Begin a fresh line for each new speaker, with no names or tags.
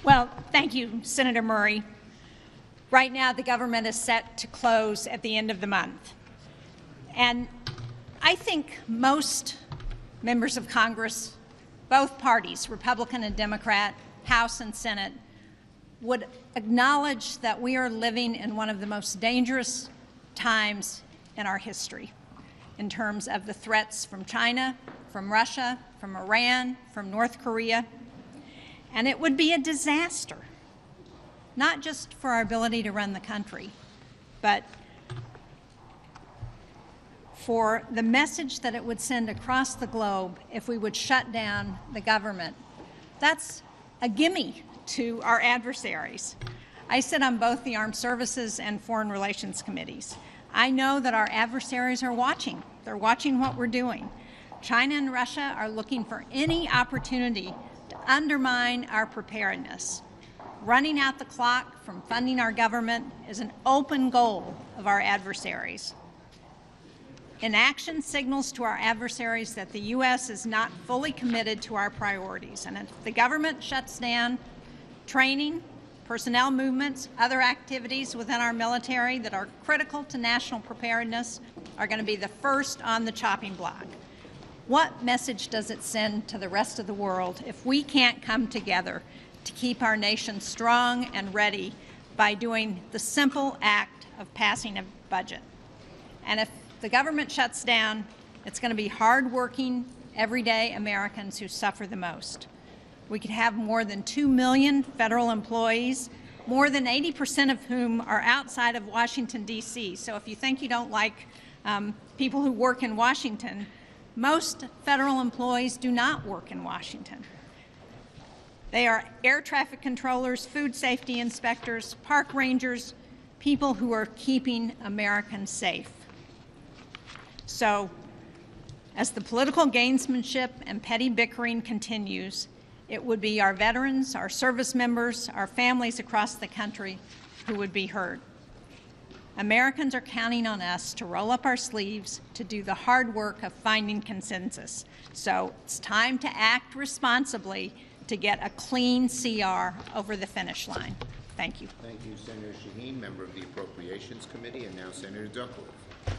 Well, thank you, Senator Murray. Right now, the government is set to close at the end of the month. And I think most members of Congress, both parties, Republican and Democrat, House and Senate, would acknowledge that we are living in one of the most dangerous times in our history in terms of the threats from China, from Russia, from Iran, from North Korea. And it would be a disaster, not just for our ability to run the country, but for the message that it would send across the globe if we would shut down the government. That's a gimme to our adversaries. I sit on both the Armed Services and Foreign Relations Committees. I know that our adversaries are watching. They're watching what we're doing. China and Russia are looking for any opportunity to undermine our preparedness. Running out the clock from funding our government is an open goal of our adversaries. Inaction signals to our adversaries that the U.S. is not fully committed to our priorities. And if the government shuts down training, personnel movements, other activities within our military that are critical to national preparedness are going to be the first on the chopping block. What message does it send to the rest of the world if we can't come together to keep our nation strong and ready by doing the simple act of passing a budget? And if the government shuts down, it's going to be hardworking, everyday Americans who suffer the most. We could have more than 2 million federal employees, more than 80% of whom are outside of Washington, D.C. So if you think you don't like people who work in Washington, most federal employees do not work in Washington. They are air traffic controllers, food safety inspectors, park rangers, people who are keeping Americans safe. So, as the political gamesmanship and petty bickering continues, it would be our veterans, our service members, our families across the country who would be hurt. Americans are counting on us to roll up our sleeves to do the hard work of finding consensus. So it's time to act responsibly to get a clean CR over the finish line. Thank you.
Thank you, Senator Shaheen, member of the Appropriations Committee, and now Senator Duckworth.